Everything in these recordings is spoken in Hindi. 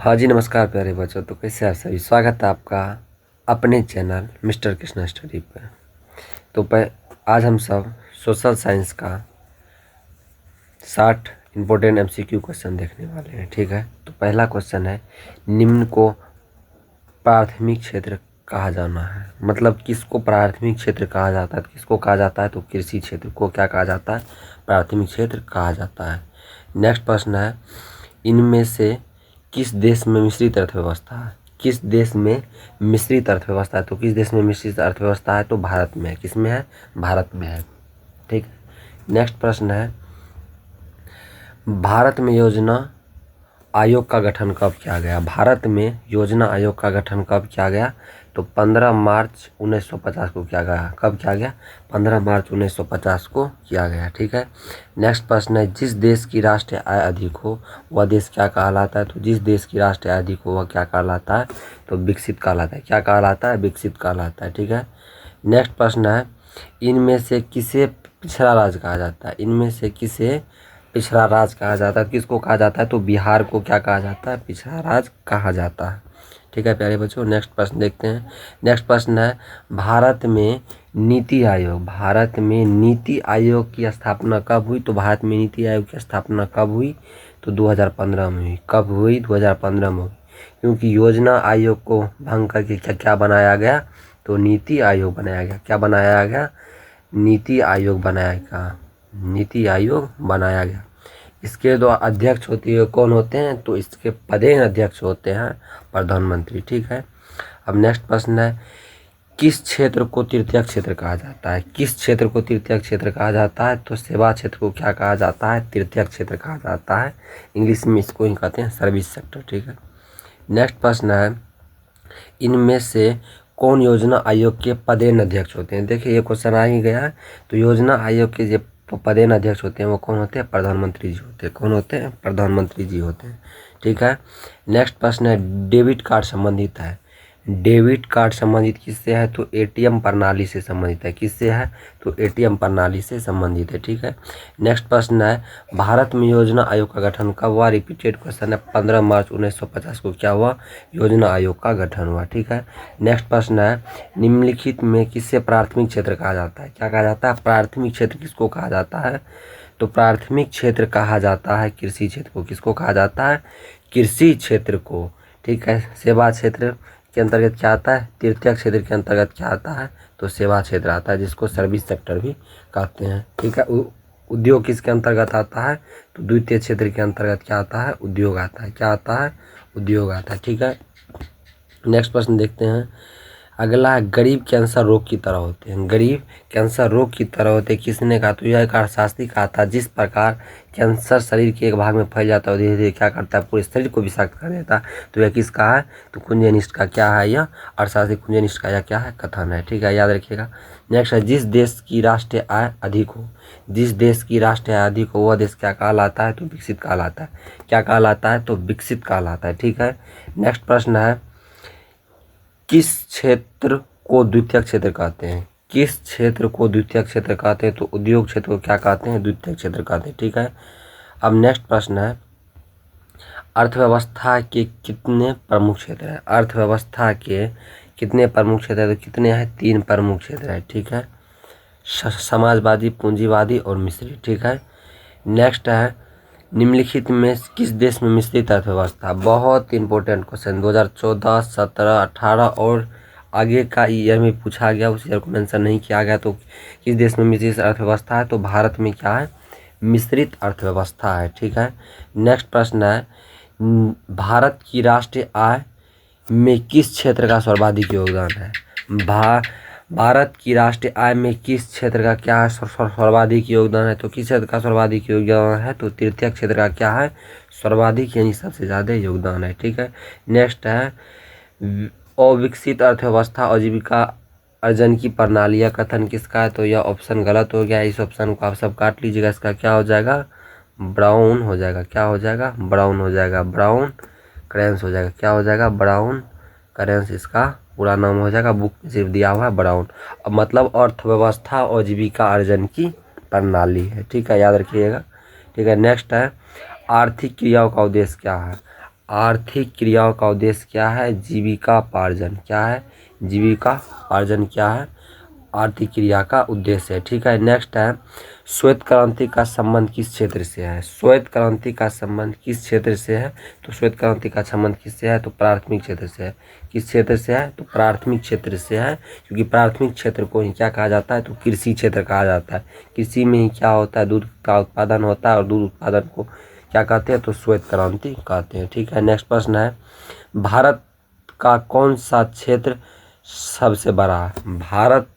हाँ जी, नमस्कार प्यारे बच्चों। तो कैसे आप सभी, स्वागत है आपका अपने चैनल मिस्टर कृष्णा स्टडी पर। तो आज हम सब सोशल साइंस का 60 इम्पोर्टेंट MCQ क्वेश्चन देखने वाले हैं। ठीक है, तो पहला क्वेश्चन है, निम्न को प्राथमिक क्षेत्र कहा जाना है। मतलब किसको प्राथमिक क्षेत्र कहा जाता है, किसको कहा जाता है, तो कृषि क्षेत्र को क्या कहा जाता है, प्राथमिक क्षेत्र कहा जाता है। नेक्स्ट प्रश्न है, इनमें से किस देश में मिश्रित अर्थव्यवस्था है। किस देश में मिश्रित अर्थव्यवस्था है, तो किस देश में मिश्रित अर्थव्यवस्था है, तो भारत में है। किस में है, भारत में है। ठीक है, नेक्स्ट प्रश्न है, भारत में योजना आयोग का गठन कब किया गया। भारत में योजना आयोग का गठन कब किया गया, तो 15 मार्च 1950 को किया गया। कब किया गया, 15 मार्च 1950 को किया गया। ठीक है, नेक्स्ट प्रश्न है, जिस देश की राष्ट्रीय आय अधिक हो वह देश क्या कहलाता है। तो जिस देश की राष्ट्रीय आय अधिक हो वह क्या कहलाता है, तो विकसित कहलाता है। क्या कहलाता है, विकसित कहलाता है। ठीक है, नेक्स्ट प्रश्न है, इनमें से किसे पिछड़ा राज्य कहा जाता है। इनमें से किसे पिछड़ा राज्य कहा जाता है। किसको कहा जाता है, तो बिहार को क्या कहा जाता है, पिछड़ा राज्य कहा जाता है। ठीक है प्यारे बच्चों, नेक्स्ट प्रश्न देखते हैं। नेक्स्ट प्रश्न है, भारत में नीति आयोग की स्थापना कब हुई। तो भारत में नीति आयोग की स्थापना कब हुई, तो 2015 में हुई। कब हुई, 2015 में हुई। क्योंकि योजना आयोग को भंग करके क्या बनाया गया, तो नीति आयोग बनाया गया। क्या बनाया गया, नीति आयोग बनाया गया। नीति आयोग बनाया गया। इसके दो अध्यक्ष होती है, कौन होते हैं, तो इसके पदेन अध्यक्ष होते हैं प्रधानमंत्री। ठीक है, अब नेक्स्ट प्रश्न है, किस क्षेत्र को तृतीय क्षेत्र कहा जाता है। किस क्षेत्र को तृतीय क्षेत्र कहा जाता है, तो सेवा क्षेत्र को क्या कहा जाता है, तृतीय क्षेत्र कहा जाता है। इंग्लिश में इसको ही कहते हैं सर्विस सेक्टर। ठीक है, नेक्स्ट प्रश्न है, इनमें से कौन योजना आयोग के पदेन अध्यक्ष होते हैं। देखिए ये क्वेश्चन आ ही गया है। तो योजना आयोग के जो पदेन अध्यक्ष होते हैं वो कौन होते हैं, प्रधानमंत्री जी होते हैं। कौन होते हैं, प्रधानमंत्री जी होते हैं। ठीक है, नेक्स्ट प्रश्न है, डेबिट कार्ड संबंधित है। डेबिट कार्ड संबंधित किससे है, तो ATM प्रणाली से संबंधित है। किससे है, तो ATM प्रणाली से संबंधित है। ठीक है, नेक्स्ट प्रश्न है, भारत में योजना आयोग का गठन कब हुआ। रिपीटेड क्वेश्चन है, 15 मार्च 1950 को क्या हुआ, योजना आयोग का गठन हुआ। ठीक है, नेक्स्ट प्रश्न है, निम्नलिखित में किससे प्राथमिक क्षेत्र कहा जाता है। क्या कहा जाता है, प्राथमिक क्षेत्र किसको कहा जाता है, तो प्राथमिक क्षेत्र कहा जाता है कृषि क्षेत्र को। किसको कहा जाता है, कृषि क्षेत्र को। ठीक है, सेवा क्षेत्र के अंतर्गत क्या आता है, तृतीय क्षेत्र के अंतर्गत क्या आता है, तो सेवा क्षेत्र आता है, जिसको सर्विस सेक्टर भी कहते हैं। ठीक है, उद्योग किसके अंतर्गत आता है, तो द्वितीय क्षेत्र के अंतर्गत क्या आता है, उद्योग आता है। क्या आता है, उद्योग आता है। ठीक है, नेक्स्ट प्रश्न देखते हैं। अगला है, गरीब कैंसर रोग की तरह होते हैं। गरीब कैंसर रोग की तरह होते हैं, किसने कहा, तो यह एक अर्थशास्त्री कहा था। जिस प्रकार कैंसर शरीर के एक भाग में फैल जाता है, धीरे धीरे क्या करता है, पूरे शरीर को विषाक्त कर देता है। तो यह किसका है, तो कुंजनिस्ट का क्या है, यह अर्थशास्त्री कुंजनिस्ट का यह क्या है, कथन है। ठीक है, याद रखिएगा। नेक्स्ट है, जिस देश की राष्ट्रीय आय अधिक हो। जिस देश की राष्ट्रीय आय अधिक हो वह देश क्या कहलाता है, तो विकसित कहलाता है। क्या कहलाता है, तो विकसित कहलाता है। ठीक है, नेक्स्ट प्रश्न है, किस क्षेत्र को द्वितीय क्षेत्र कहते हैं। किस क्षेत्र को द्वितीय क्षेत्र कहते हैं, तो उद्योग क्षेत्र को क्या कहते हैं, द्वितीय क्षेत्र कहते हैं। ठीक है, अब नेक्स्ट प्रश्न है, अर्थव्यवस्था के कितने प्रमुख क्षेत्र हैं। अर्थव्यवस्था के कितने प्रमुख क्षेत्र हैं, तो कितने हैं, 3 प्रमुख क्षेत्र हैं। ठीक है, समाजवादी, पूंजीवादी और मिश्रित। ठीक है, नेक्स्ट है, निम्नलिखित में किस देश में मिश्रित अर्थव्यवस्था। बहुत इंपॉर्टेंट क्वेश्चन, 2014, 17, 18 और आगे का ईयर में पूछा गया, उस ईयर को मेंशन नहीं किया गया। तो किस देश में मिश्रित अर्थव्यवस्था है, तो भारत में क्या है, मिश्रित अर्थव्यवस्था है। ठीक है, नेक्स्ट प्रश्न है, भारत की राष्ट्रीय आय में किस क्षेत्र का सर्वाधिक योगदान है। भारत की राष्ट्रीय आय में किस क्षेत्र का क्या है, सर्वाधिक योगदान है। तो किस क्षेत्र का सर्वाधिक योगदान है, तो तृतीय क्षेत्र का क्या है, सर्वाधिक यानी सबसे ज़्यादा योगदान है। ठीक है, नेक्स्ट है, अविकसित अर्थव्यवस्था आजीविका अर्जन की प्रणाली या कथन किसका है, तो यह ऑप्शन गलत हो गया। इस ऑप्शन को आप सब काट लीजिएगा। इसका क्या हो जाएगा, ब्राउन हो जाएगा। क्या हो जाएगा, ब्राउन हो जाएगा। ब्राउन करेंस हो जाएगा। क्या हो जाएगा, ब्राउन करेंस इसका पूरा नाम हो जाएगा। बुक में सिर्फ दिया हुआ है ब्राउन। अब मतलब अर्थव्यवस्था और जीविका अर्जन की प्रणाली है। ठीक है, याद रखिएगा। ठीक है, नेक्स्ट है, आर्थिक क्रियाओं का उद्देश्य क्या है। आर्थिक क्रियाओं का उद्देश्य क्या है? जीविकापार्जन। क्या है? जीविकापार्जन क्या है? आर्थिक क्रिया का उद्देश्य है। ठीक है, नेक्स्ट है श्वेत क्रांति का संबंध किस क्षेत्र से है? श्वेत क्रांति का संबंध किस क्षेत्र से है? तो श्वेत क्रांति का संबंध किससे है? तो प्राथमिक क्षेत्र से है। किस क्षेत्र से है? तो प्राथमिक क्षेत्र से है, क्योंकि प्राथमिक क्षेत्र को ही क्या कहा जाता है? तो कृषि क्षेत्र कहा जाता है। कृषि में ही क्या होता है? दूध का उत्पादन होता है, और दूध उत्पादन को क्या कहते हैं? तो श्वेत क्रांति कहते हैं। ठीक है, नेक्स्ट प्रश्न है भारत का कौन सा क्षेत्र सबसे बड़ा है? भारत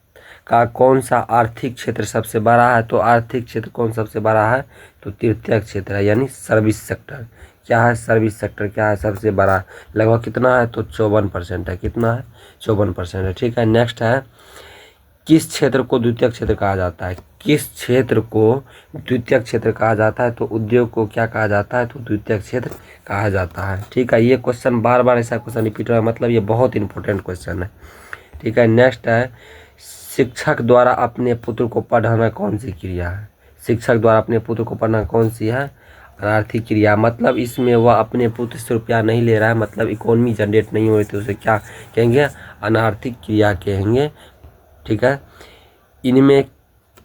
का कौन सा आर्थिक क्षेत्र सबसे बड़ा है? तो आर्थिक क्षेत्र कौन सबसे बड़ा है? तो तृतीय क्षेत्र है, यानी सर्विस सेक्टर। क्या है? सर्विस सेक्टर क्या है? सबसे बड़ा। लगभग कितना है? तो 54% है। कितना है? 54% है। ठीक है, नेक्स्ट है किस क्षेत्र को द्वितीय क्षेत्र कहा जाता है? किस क्षेत्र को द्वितीय क्षेत्र कहा जाता है? तो उद्योग को क्या कहा जाता है? तो द्वितीय क्षेत्र कहा जाता है। ठीक है, ये क्वेश्चन बार बार ऐसा क्वेश्चन रिपीट हो रहा है, मतलब ये बहुत इंपॉर्टेंट क्वेश्चन है। ठीक है, नेक्स्ट है शिक्षक द्वारा अपने पुत्र को पढ़ाना कौन सी क्रिया है? शिक्षक द्वारा अपने पुत्र को पढ़ाना कौन सी है? अनार्थिक क्रिया। मतलब इसमें वह अपने पुत्र से रुपया नहीं ले रहा है, मतलब इकोनॉमी जनरेट नहीं हो रही, तो उसे क्या कहेंगे? अनार्थिक क्रिया कहेंगे। ठीक है, इनमें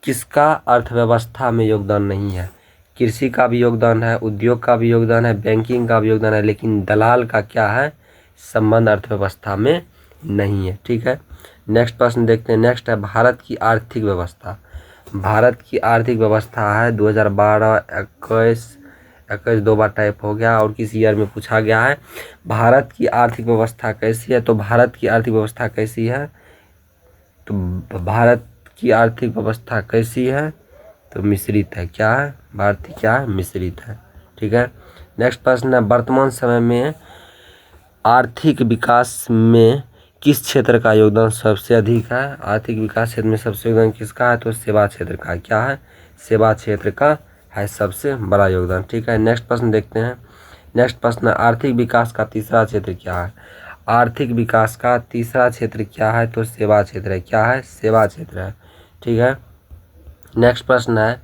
किसका अर्थव्यवस्था में योगदान नहीं है? कृषि का भी योगदान है, उद्योग का भी योगदान है, बैंकिंग का भी योगदान है, लेकिन दलाल का क्या है? संबंध अर्थव्यवस्था में नहीं है। ठीक है, नेक्स्ट प्रश्न देखते हैं। नेक्स्ट है भारत की आर्थिक व्यवस्था। भारत की आर्थिक व्यवस्था है 2012, 21 दो बार टाइप हो गया, और किसी ईयर में पूछा गया है भारत की आर्थिक व्यवस्था कैसी है? तो भारत की आर्थिक व्यवस्था कैसी है? तो भारत की आर्थिक व्यवस्था कैसी है? तो मिश्रित है। क्या है? भारत की क्या है? मिश्रित है। ठीक है, नेक्स्ट प्रश्न है वर्तमान समय में आर्थिक विकास में किस क्षेत्र का योगदान सबसे अधिक है? आर्थिक विकास क्षेत्र में सबसे योगदान किसका है? तो सेवा क्षेत्र का। क्या है? सेवा क्षेत्र का है सबसे बड़ा योगदान। ठीक है, नेक्स्ट प्रश्न देखते हैं। नेक्स्ट प्रश्न है आर्थिक विकास का तीसरा क्षेत्र क्या है? आर्थिक विकास का तीसरा क्षेत्र क्या है? तो सेवा क्षेत्र है। क्या है? सेवा क्षेत्र है। ठीक है, नेक्स्ट प्रश्न है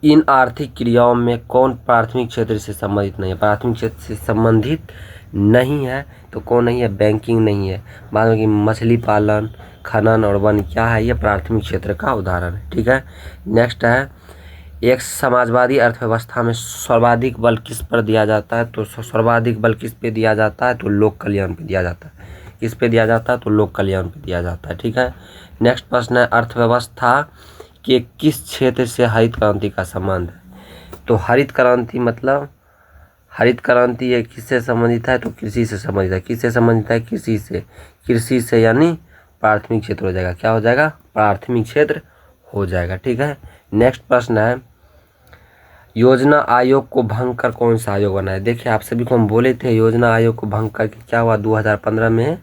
इन आर्थिक क्रियाओं में कौन प्राथमिक क्षेत्र से संबंधित नहीं है? प्राथमिक क्षेत्र से संबंधित नहीं है तो कौन नहीं है? बैंकिंग नहीं है। बाद में कि मछली पालन, खनन और वन क्या है? ये प्राथमिक क्षेत्र का उदाहरण है। ठीक है, नेक्स्ट है एक समाजवादी अर्थव्यवस्था में सर्वाधिक बल किस पर दिया जाता है? तो सर्वाधिक बल किस पे दिया जाता है? तो लोक कल्याण पे दिया जाता है। किस पे दिया जाता है? तो लोक कल्याण पे दिया जाता है। ठीक है, नेक्स्ट प्रश्न है अर्थव्यवस्था के किस क्षेत्र से हरित क्रांति का संबंध है? तो हरित क्रांति मतलब हरित क्रांति ये किससे संबंधित है? तो कृषि से संबंधित है। किससे संबंधित है? कृषि से। कृषि से यानी प्राथमिक क्षेत्र हो जाएगा। क्या हो जाएगा? प्राथमिक क्षेत्र हो जाएगा। ठीक है, नेक्स्ट प्रश्न है योजना आयोग को भंग कर कौन सा आयोग बना है? देखिए आप सभी को हम बोले थे योजना आयोग को भंग करके क्या हुआ? 2015 में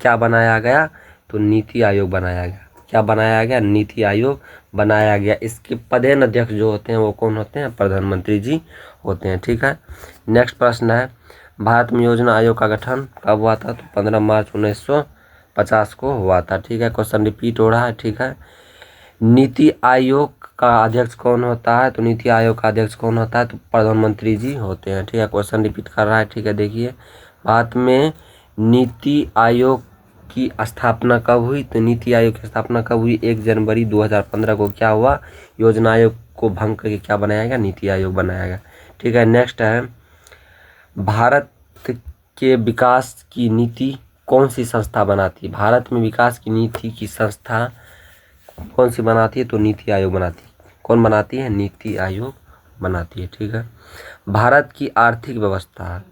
क्या बनाया गया? तो नीति आयोग बनाया गया। क्या बनाया गया? नीति आयोग बनाया गया। इसके पदेन अध्यक्ष जो होते हैं वो कौन होते हैं? प्रधानमंत्री जी होते हैं। ठीक है, नेक्स्ट प्रश्न है भारत में योजना आयोग का गठन कब हुआ था? तो 15 मार्च 1950 को हुआ था। ठीक है, क्वेश्चन रिपीट हो रहा है। ठीक है, नीति आयोग का अध्यक्ष कौन होता है? तो नीति आयोग का अध्यक्ष कौन होता है? तो प्रधानमंत्री जी होते हैं। ठीक है, क्वेश्चन रिपीट कर रहा है। ठीक है, देखिए भारत में नीति आयोग की स्थापना कब हुई? तो नीति आयोग की स्थापना कब हुई? 1 जनवरी 2015 को क्या हुआ? योजना आयोग को भंग करके क्या बनाया गया? नीति आयोग बनाया गया। ठीक है, नेक्स्ट है भारत के विकास की नीति कौन सी संस्था बनाती है? भारत में विकास की नीति की संस्था कौन सी बनाती है? तो नीति आयोग बनाती है। कौन बनाती है? नीति आयोग बनाती है। ठीक है, भारत की आर्थिक व्यवस्था,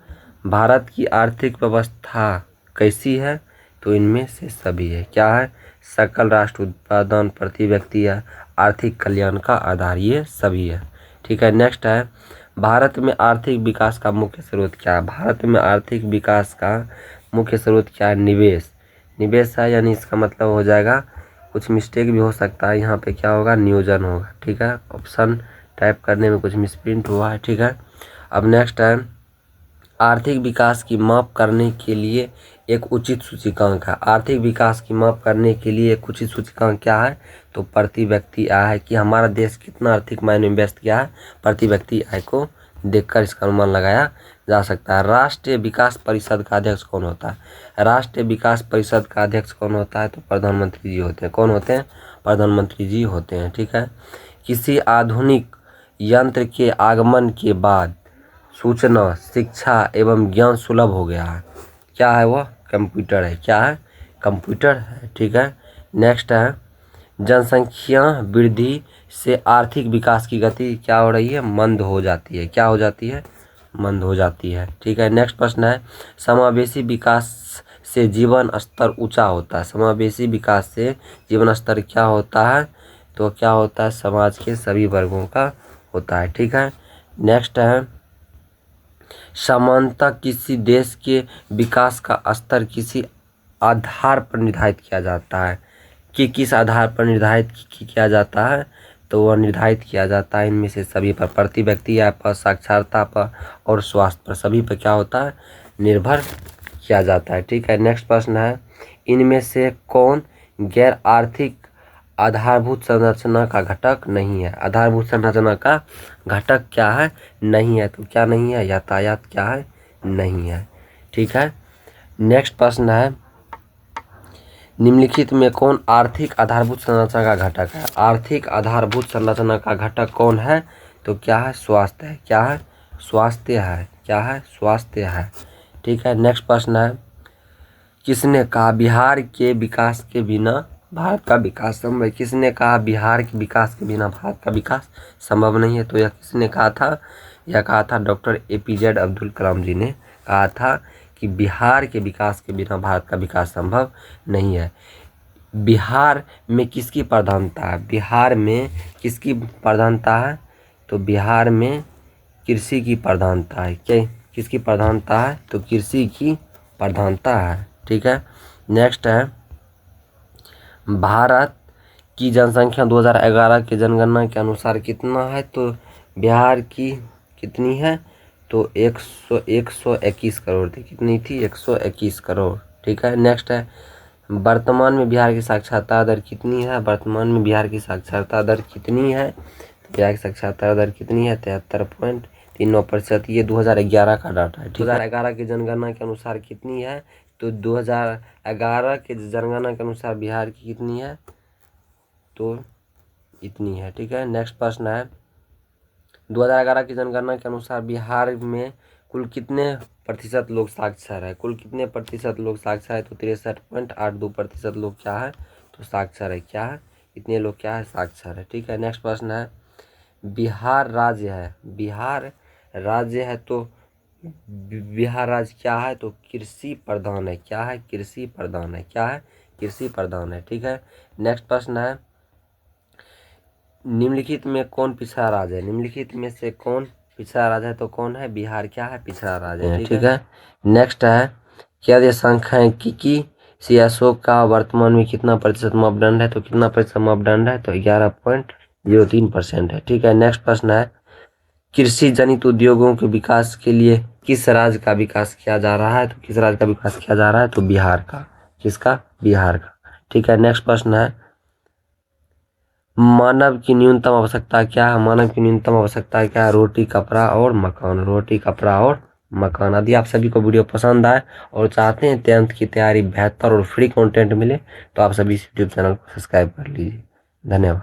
भारत की आर्थिक व्यवस्था कैसी है? तो इनमें से सभी है। क्या है? सकल राष्ट्र उत्पादन, प्रति व्यक्ति या आर्थिक कल्याण का आधार, ये सभी है। ठीक है, नेक्स्ट है भारत में आर्थिक विकास का मुख्य स्रोत क्या है? भारत में आर्थिक विकास का मुख्य स्रोत क्या है? निवेश। निवेश है, यानी इसका मतलब हो जाएगा, कुछ मिस्टेक भी हो सकता है यहाँ पे, क्या होगा? नियोजन होगा। ठीक है, ऑप्शन टाइप करने में कुछ मिसप्रिंट हुआ है। ठीक है, अब नेक्स्ट है आर्थिक विकास की माप करने के लिए एक उचित सूचकांक है। आर्थिक विकास की माप करने के लिए एक उचित सूचकांक क्या है? तो प्रति व्यक्ति आय है, कि हमारा देश कितना आर्थिक मायने में व्यस्त किया है, प्रति व्यक्ति आय को देखकर इसका अनुमान लगाया जा सकता है। राष्ट्रीय विकास परिषद का अध्यक्ष कौन होता है? राष्ट्रीय विकास परिषद का अध्यक्ष कौन होता है? तो प्रधानमंत्री जी होते हैं। कौन होते हैं? प्रधानमंत्री जी होते हैं। ठीक है। किसी आधुनिक यंत्र के आगमन के बाद सूचना, शिक्षा एवं ज्ञान सुलभ हो गया है। क्या है वह? कंप्यूटर है। क्या है? कंप्यूटर है। ठीक है। नेक्स्ट है, जनसंख्या वृद्धि से आर्थिक विकास की गति क्या हो रही है? मंद हो जाती है। क्या हो जाती है? मंद हो जाती है। ठीक है। नेक्स्ट प्रश्न है, समावेशी विकास से जीवन स्तर ऊंचा होता है। समावेशी विकास से जीवन स्तर क्या होता है? तो क्या होता है? समाज के सभी वर्गों का होता है। ठीक है। नेक्स्ट है, समानता किसी देश के विकास का स्तर किसी आधार पर निर्धारित किया जाता है। कि किस आधार पर निर्धारित किया जाता है? तो वह निर्धारित किया जाता है इनमें से सभी पर, प्रति व्यक्ति आय पर, साक्षरता पर और स्वास्थ्य पर, सभी पर क्या होता है? निर्भर किया जाता है। ठीक है। नेक्स्ट प्रश्न है, इनमें से कौन गैर आर्थिक आधारभूत संरचना का घटक नहीं है? आधारभूत संरचना का घटक क्या है? नहीं है। तो क्या नहीं है? यातायात क्या है? नहीं है। ठीक है। नेक्स्ट प्रश्न है, निम्नलिखित में कौन आर्थिक आधारभूत संरचना का घटक है? आर्थिक आधारभूत संरचना का घटक कौन है? तो क्या है? स्वास्थ्य है। क्या है? स्वास्थ्य है। क्या है? स्वास्थ्य है। ठीक है। नेक्स्ट प्रश्न है, किसने कहा बिहार के विकास के बिना भारत का विकास संभव है? किसने कहा बिहार के विकास के बिना भारत का विकास संभव नहीं है? तो यह किसने कहा था? यह कहा था डॉक्टर APJ अब्दुल कलाम जी ने कहा था कि बिहार के विकास के बिना भारत का विकास संभव नहीं है। बिहार में किसकी प्रधानता है? बिहार में किसकी प्रधानता है? तो बिहार में कृषि की प्रधानता है। क्या किसकी प्रधानता है? तो कृषि की प्रधानता है। ठीक है। नेक्स्ट है, भारत की जनसंख्या 2011 की जनगणना के अनुसार कितना है? तो बिहार की कितनी है? तो 121 करोड़ थी। कितनी थी? 121 करोड़। ठीक है। नेक्स्ट है, वर्तमान में बिहार की साक्षरता दर कितनी है? वर्तमान में बिहार की साक्षरता दर कितनी है? तो बिहार की साक्षरता दर कितनी है? 73.39%। ये 2011 का डाटा है। 2011 की जनगणना के अनुसार कितनी है? तो 2011 के जनगणना के अनुसार बिहार की कितनी है? तो इतनी है। ठीक है। नेक्स्ट प्रश्न है, 2011 की जनगणना के अनुसार बिहार में कुल कितने प्रतिशत लोग साक्षर है? कुल कितने प्रतिशत लोग साक्षर है? तो 63.82% लोग क्या है? तो साक्षर है। क्या है? इतने लोग क्या है? साक्षर है। ठीक है। नेक्स्ट प्रश्न है, बिहार राज्य है। बिहार राज्य है तो बिहार राज्य क्या है? तो कृषि प्रधान है। क्या है? कृषि प्रधान है। क्या है? कृषि प्रधान है। ठीक है। नेक्स्ट प्रश्न है, निम्नलिखित में कौन पिछड़ा राज्य है? निम्नलिखित में से कौन पिछड़ा राज्य है? तो कौन है? बिहार क्या है? पिछड़ा राज्य है। ठीक है। नेक्स्ट है, क्या यह सांख्यिकी CSO का वर्तमान में कितना प्रतिशत मापदंड है? तो कितना प्रतिशत मापदंड है? तो 11.03% है। ठीक है। नेक्स्ट प्रश्न है, कृषि जनित उद्योगों के विकास के लिए किस राज्य का विकास किया जा रहा है? तो किस राज्य का विकास किया जा रहा है? तो बिहार का। किसका? बिहार का। ठीक है। नेक्स्ट प्रश्न है, मानव की न्यूनतम आवश्यकता क्या है? मानव की न्यूनतम आवश्यकता क्या है? रोटी, कपड़ा और मकान। रोटी, कपड़ा और मकान। यदि आप सभी को वीडियो पसंद आए और चाहते हैं 10th की तैयारी बेहतर और फ्री कंटेंट मिले तो आप सभी YouTube चैनल को सब्सक्राइब कर लीजिए। धन्यवाद।